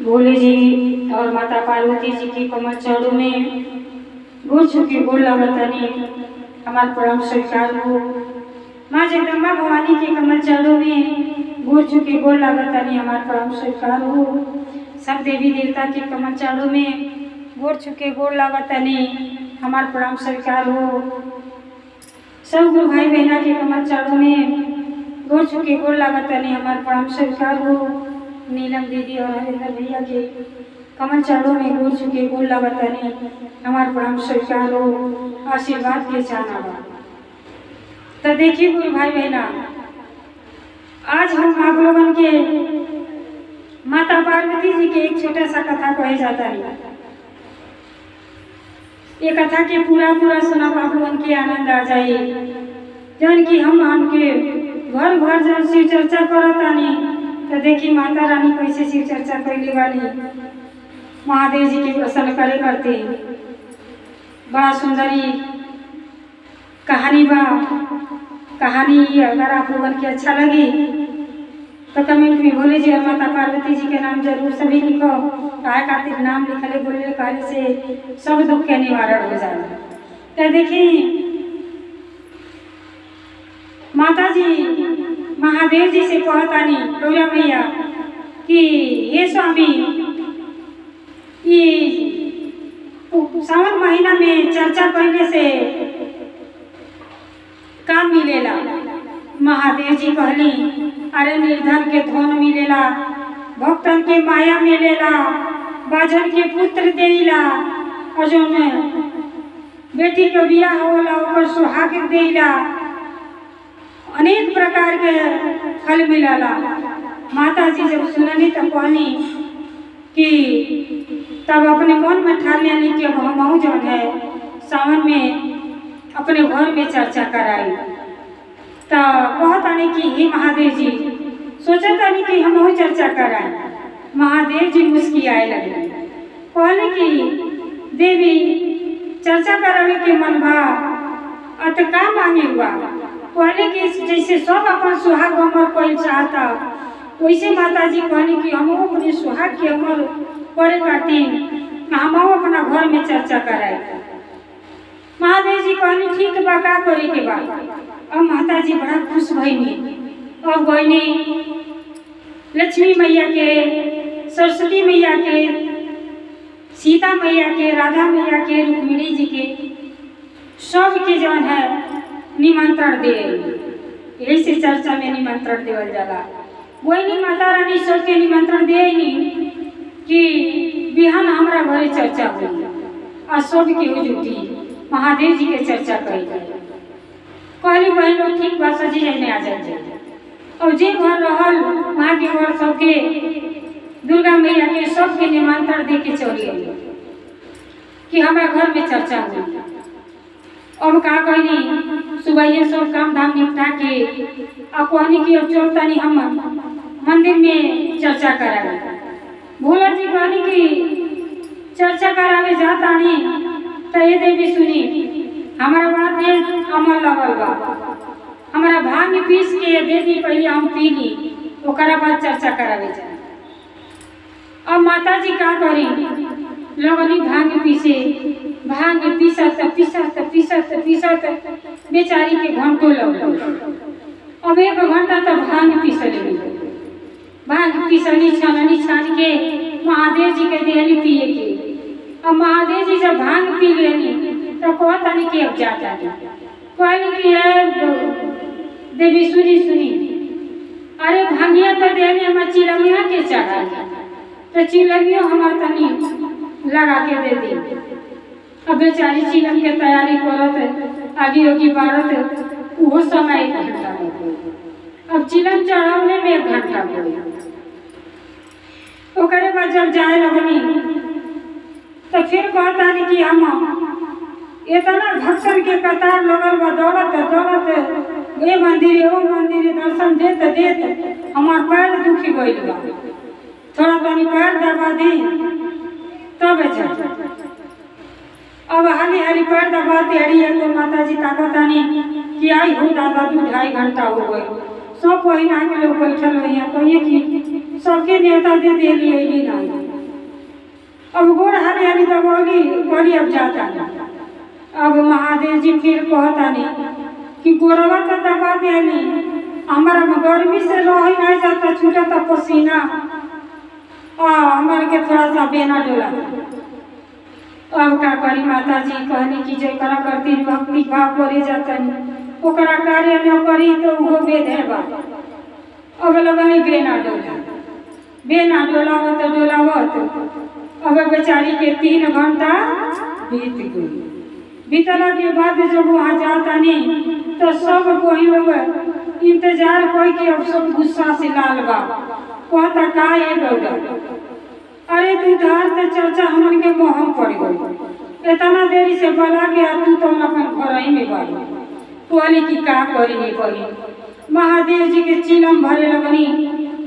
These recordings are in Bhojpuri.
भोले जी और माता पार्वती जी की कमल चरणों में गोर छू के गोर लगतनी हमार प्रणाम स्वीकार हो। माँ जगदम्बा भवानी के कमल चरणों में गोर छू के गोर लगतनी हमार प्रणाम स्वीकार हो। सब देवी देवता के कमल चरणों में गोर छू के गोर लगतनी हमार प्रणाम स्वीकार हो। सब गुरु भाई बहना के कमल चरणों में गोर छू के गोर लगतनी हमार प्रणाम स्वीकार हो। नीलम दीदी और हरिंदर भैया के कमल चरणों में गोर छू के गोर लगतनी हमार प्रणाम स्वीकार हो। आशीर्वाद के चाहना बा। तो देखिए गुरु भाई बहना, आज हम आप लोगन के माता पार्वती जी के एक छोटा सा कथा कहे जाता है। ये कथा के पूरा सुना आप लोगन के आनंद आ जाए। जौन की हमके घर घर जब शिव चर्चा करतानी तो देखी माता रानी कैसे शिव चर्चा कैले वाली महादेव जी के प्रसन्न करे करते। बड़ा सुंदरी कहानी बा। कहानी अगर आप लोगन के अच्छा लगी तो कमेंट में भोले जी और माता पार्वती जी के नाम जरूर सभी लिखो। काहे खातिर नाम लिखले बोले कहले से सब दुख के निवारण हो जाला। तो देखी माता जी महादेव जी से कहतानी गौरा मैया कि हे स्वामी, ये सावन महीना में चर्चा करने से काम मिलेला। महादेव जी कहली अरे निर्धन के धन मिलेला, भक्तन के माया मिलेला, बाजन के पुत्र देला, और जो बेटी के बियाह होला ओकर सुहाग देला, अनेक प्रकार के फल मिलला। माता जी जब सुनली तब कहनी कि तब अपने मन में ठान लेनी कि हम जो है सावन में अपने घर में चर्चा कराई। तो कहतानी कि हे महादेव जी, सोचतानी कि हम चर्चा कराए। महादेव जी मुस्कियाए लगे, कहले कि देवी चर्चा करावे के मन बा अत का मांगे हुआ। कहले कि जैसे सब अपन सुहाग अमर कोई चाहता वैसे माता जी कहनी कि हम अपने सुहाग के अमर करे खातिर हम अपना घर में चर्चा कराए। महादेव जी कहनी ठीक बा, का करे के बा। अब माता जी बड़ा खुश भईनी। अब गईनी लक्ष्मी मैया के, सरस्वती मैया के, सीता मैया के, राधा मैया के, रुक्मिणी जी के सब के जौन है निमंत्रण दे। यही से चर्चा में निमंत्रण देवल जाला। वही माता रानी सबके निमंत्रण दे कि बिहान हमारा घरे चर्चा हुई और सब के जुटी महादेव जी के चर्चा करी। कहली बहन लोग ठीक बा, सजी जाने आ जाए। और जे घर रहल वहाँ के घर सबके दुर्गा मैया के सबके निमंत्रण दे के चली आई कि हमारा घर में चर्चा हुई। अब का कहनी सुबह ये सब काम धाम निपटा के अब कहनी कि अब चलतानी हम मंदिर में चर्चा करावे। भोला जी कहनी कि चर्चा करावे जातानी तो ये देवी सुनी हमारा बात ये अमल लगल बा, हमारा भांग पीस के दे दी, पहले हम पी ली ओकरा बाद चर्चा करावे जा। अब माता जी का करी लगनी भांग पीसे, भांग पीसत बेचारी के घंटों लग। अब 1 घंटा तक भांग पीसली। भांग पीसनी छान के महादेव जी के देहली पिए के। अब महादेव जी जब भांग पी लेनी तो कहतानी कि अब जाता कहली कि देवी सुनी अरे भांगिया तो देहली हमार चिलमिया के चढ़ा तो चिलमियो हमार तनी लगा के दे दी। अब बेचारी चिलम के तैयारी करत आगे होगी बारत वो समय 1 घंटा हो गई। अब चिलम चढ़ाने में 1 घंटा हो गया। ओकरे बाद जब जाए लगनी तो फिर कहतानी कि हम इतना भक्तन के कतार लगल बा, दौड़त ये मंदिर वो मंदिर दर्शन देत हमार पैर दुखी गइल बा। थोड़ा तनी पैर दबा दी तब जा। अब हाली पैर दबाते अड़िए तो माता जी ताकतानी कि आई हो दादा 2-2.5 घंटा हो गए। सब बहिना के लोग बैठल रही तो ये कि सबके न्योता दे दिए ना दबौली बोली अब जाता नहीं। अब महादेव जी फिर कहता नहीं कि गोरवा तो दबा दियानी, हमारा गर्मी से रह नहीं जाता, छूटता पसीना, हमारे के थोड़ा सा बेना डोला। अब का करी माता जी कहनी कि जरा करती भक्ति भाव करे जातनी, ओकरा कार्य न करी तो वो बेधेबा। अब लगनी बेना डोलावत अब बेचारी के 3 घंटा बीत गई। बीतला के बाद जब वहाँ जाता नहीं तो सब कोई लोग इंतजार कोई के अब सब गुस्सा से लाल बा। कहता का ये गौरा, अरे तू धार से चर्चा हमन के मोह पड़ गई, इतना देरी से बला गया तू तो अपन घर ही में बाड़ी। कहली कि का करी करी। महादेव जी के चिलम भरे लगनी,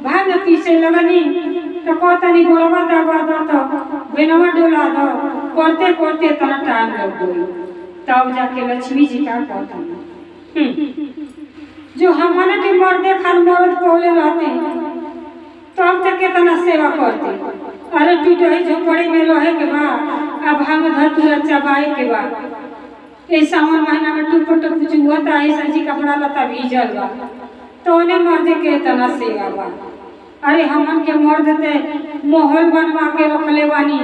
भाग पीछे लगनी तो कहतनी गोड़वा दबा दो तो बेनवा डोला दो, करते करते तना टाइम लग गई। तब जाके लक्ष्मी जी का कहतनी जो हमारे के मर्दे खान मर्द पौले रहते तब तक कितना सेवा करते। अरे टूटे झोपड़ी में रहे के बाद अब भांग धतूरा चबाए के बाद सावन महीना में टूप कुछ होता है, सजी कपड़ा लता भीजल बा तो उन्हें मर्दे के इतना सेवा बा। अरे हमन के मर्द ते माहौल बनवा के रखले बानी,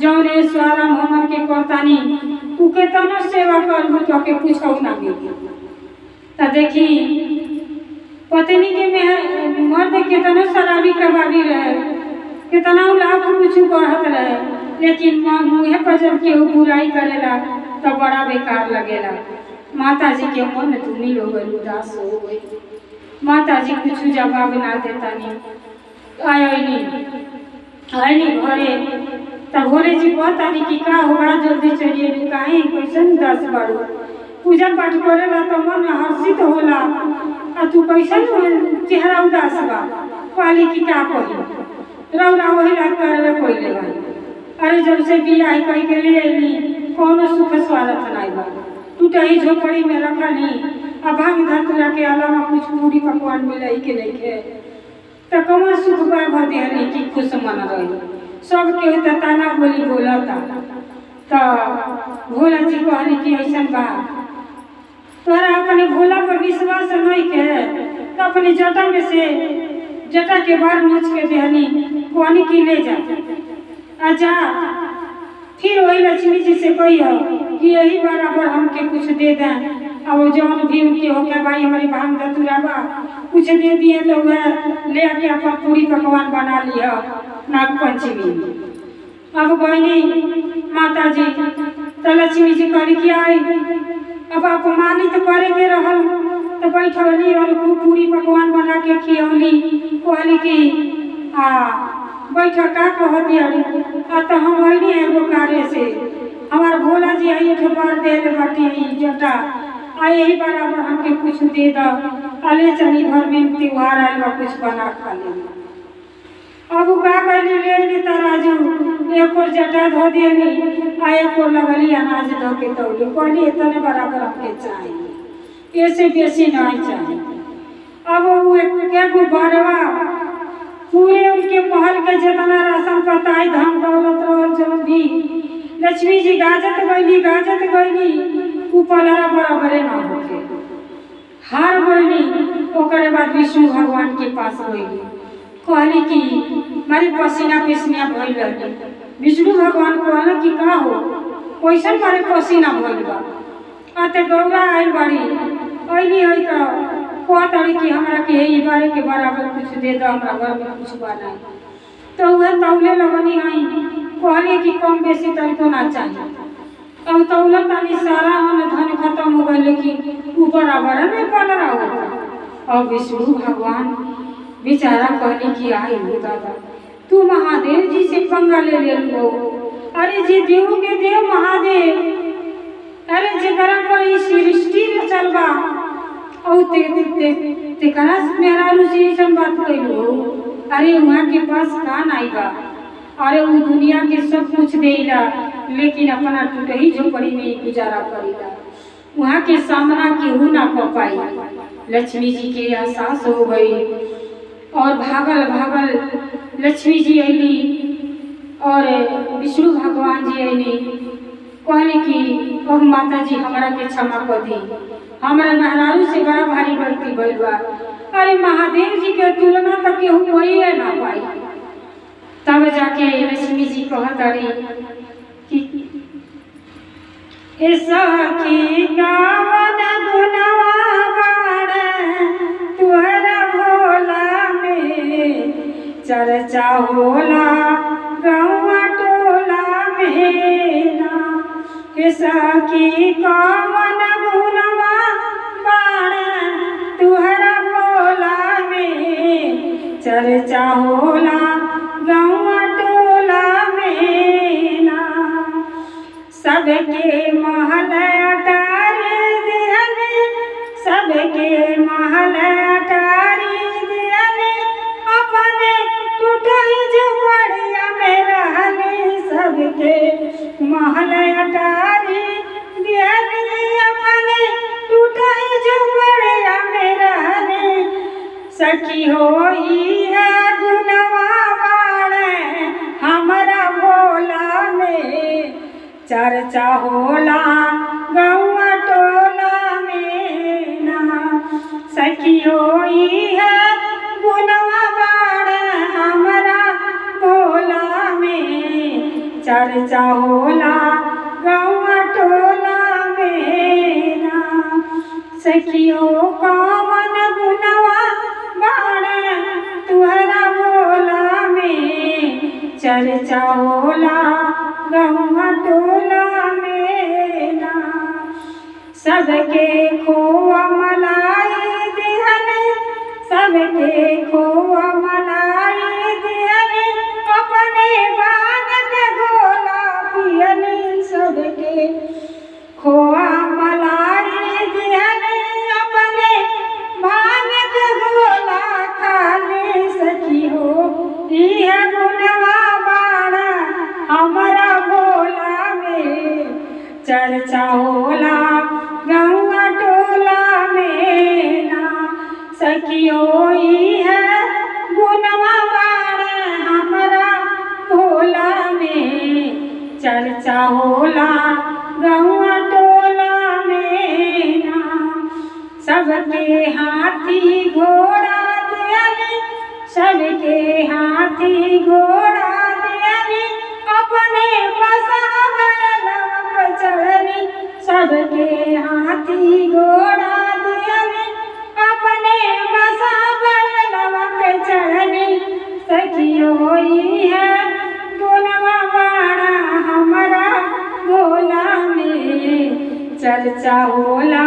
जौने स्वाराम हमन के करतानी उ के तना सेवा करबू तो के पूछौ ना मिली। त देखी पत्नी के मर्द कितना शराबी कबाबी रहे, कितना लाख कुछ कहत रहे, लेकिन मुँह पर जब केहू बुराई करेला तो बड़ा बेकार लगेला। माता जी के मन धुनी हो गई, उदास हो गई। माता जी कुछ जवाब ना देता नहीं आयनी घरे। तब भोले जी कहता नहीं कि का हो बड़ा जल्दी चलिए काहे कैसन उदास बाड़ू, पूजा पाठ करेला तो मन हर्षित होला, तू कैसन चेहरा उदास बा। कहली कि का कही रौरा वही लाग करे पहले बा। अरे जब से बियाह कही के लिए अली कौनो सुख स्वागत नहीं बा, टूटही झोपड़ी में रखली, अब भांग धतूरा के अलावा कुछ पूरी पकवान मिले के नहीं तो कौन सुख बा भदेहली कि खुश मन रही। सब के ताना बोली बोलता तो भोला जी कहली कि ऐसा बा तोरा अपने भोला पर विश्वास नहीं के तो अपने जटा में से जटा के बार नोच के देहनी कहनी की ले जा आजा। फिर वही लक्ष्मी जी से कही हो कि यही बराबर हमके कुछ दे दें, अब जौन भी उनके हो गया भाई हमारी भांग धतूरा बा कुछ दे दिए तो वह ले आके अपन पूरी पकवान बना लिया नाग पंचमी। अब बहनी माता जी तो लक्ष्मी जी कहली कि आई अब अपमानित करे के रहल तो बैठौली और पूरी पकवान बना के खियौली। कहली कि बैठ का कह दिया तो हम वही एगो कार्य से हमार भोला जी आई बार दे बाटी जटा आ यही बराबर हमके कुछ दे दो, अले चली घर में त्योहार आएगा कुछ बना खा ले। अब का कहली ले तराजू एको जटा धो दियनी आ एको लगली अनाज धो के तौली। कहली इतने बराबर हमके चाहिए, ऐसे बेसी नहीं चाहिए। अब वो एगो बरवा पूरे उनके महल के जितना राशन पताई धन दौलत और जौन भी लक्ष्मी जी गाजत गईली उपलरा बराबरे ना होके हार गईली। ओकरे बाद विष्णु भगवान के पास गईली, कहली कि मारी पसीना पेशनिया भइल रही। विष्णु भगवान कहला कि का हो कैसन मारे पसीना भइल बा। आते गौरा आइल बाड़ी अइली है तो कहतड़ी कि हमरा के ई बारे के बराबर कुछ दे दो, हमरा घर में कुछ बना तो वह तौले लगनी है। कहली कि कम बेसी तनिको ना चाहिए। अब तौला तानी सारा हम धन खत्म हो गए, लेकिन ऊ बराबर नहीं पल रहा होता। अब विष्णु भगवान बेचारा कहली कि आई हो दादा तू महादेव जी से पंगा ले लो। अरे जे देव के देव महादेव, अरे जरा पर ई सृष्टि में चलबा और ते करा मेहरारू से ऐसा बात कइलो। अरे वहाँ के पास कान आई बा, अरे वो दुनिया के सब कुछ देला लेकिन अपना टूटही झोपड़ी में गुजारा करेला, वहाँ के सामना केहू ना कर पाई। लक्ष्मी जी के एहसास हो गई और भागल लक्ष्मी जी अली और विष्णु भगवान हनुमान जी आईनी कहली कि ओह माता जी हमरा के क्षमा कर दी, हमारे मेहरारू से बड़ा भारी गलती भइल बा। अरे महादेव जी के तुलना तो केहू कोई ना पाई। तब जाके लक्ष्मी जी कहत अड़ी कि सखी गावन गुनवा बाड़े तुहरा भोला में, चर्चा होला गौआ टोला में ना। सखी गावन गुनवा बाड़े तुहरा भोला में, चर्चा होला गौआ टोला में ना। सबके महल अटारी दिहने, सबके महल अटारी दिहने, अपने टूटई झोपड़िया में रहने। सबके महल अटारी दिहने, अपने टूटई झोपड़िया में रहने। सखी होई है गुनवा बाड़े हमरा भोला में, चर्चा होला गौआ टोला में ना। सखी होई है गुनवा बाड़े हमरा भोला में, चर्चा होला गौआ टोला में ना। सखियो कौन गुनवा बाड़े तुहरा भोला में, चर्चा होला गौआ टोला में ना। सबके खोआ मलाई दिहने, सबके खोआ मलाई दिहने, अपने बाग के गोला पियने। सबके खोआ मलाई दिहने, अपने बाग के गोला खाने। सखी हो यह गुनवा बाड़ा हमरा भोला में, चर्चा होला गौआ टोला में ना। सखी होई है गुनवा बाड़े हमरा भोला में, चर्चा होला गौआ टोला में ना। सबके हाथी घोड़ा दिहने, सबके हाथी घोड़ा दिहने, अपने बसावलवा पे चढ़नी। सबके हाथी घोड़ा दिहने, अपने बसावलवा पे चढ़नी। सखी होई है गुनवा बाड़ा हमरा भोला में, चर्चा होला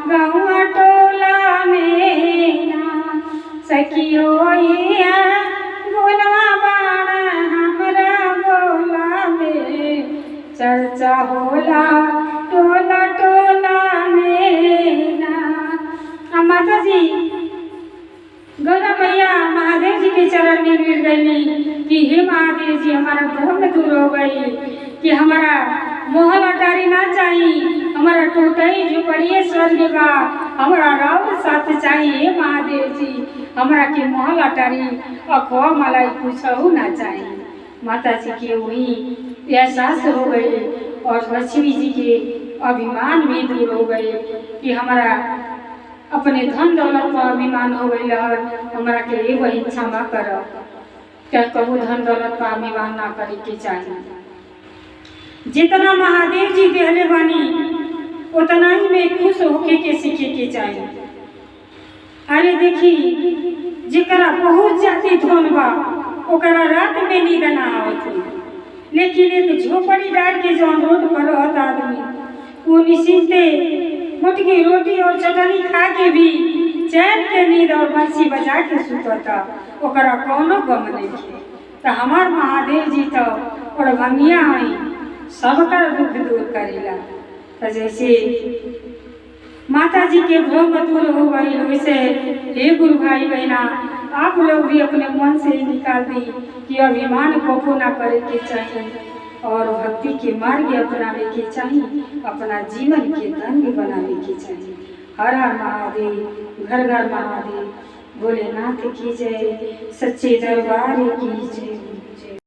गौआ टोला में ना। सखी होई है गुनवा बाड़ा हमरा भोला में, चर्चा होला टोला टोला में ना। माता जी गौरा मैया महादेव जी के चरण में गिर गई कि हे महादेव जी हमारा भ्रम दूर हो गई, कि हमारा मोहल अटारी ना चाहिए, हमारा टूटई झोपड़िए स्वर्ग बा, हमारा राउर साथ चाहिए महादेव जी, हमारा के मोहल अटारी अखवा मलाई कुछ ना चाहिए। माता जी के वही एहसास हो गए और लक्ष्मी जी के अभिमान भी दूर हो गए कि हमारा अपने धन दौलत पर अभिमान हो गई है, हमारा के ये वही क्षमा करो। क्या कबू धन दौलत पर अभिमान ना करे के चाहिए। जितना महादेव जी देहले बानी उतना ही में खुश होके के सीखे के चाहिए। अरे देखी जरा बहुत जाती धन बा ओकरा रात में नींद ना आवत, लेकिन एक झोपड़ी डाल के जो रोड पर रहता आदमी वो निश्चिंते मोटकी रोटी और चटनी खा के भी चैन के नींद और बंसी बजा के सुतता, ओकरा कौनो गम नहीं। तो हमार महादेव जी तो और भंगिया आई सबका दुख दूर करेला। तो जैसे माता जी के भ्रम दूर हो गई, वैसे हे गुरु भाई बहना आप लोग भी अपने मन से ही निकाल दी कि अभिमान को ना करे के चाहिए और भक्ति के मार्ग अपनावे के चाहिए, अपना जीवन के धन्य बनावे के चाहिए। हर हर महादेव, घर घर महादेव, भोलेनाथ की जय, सच्चे दरबार की जय।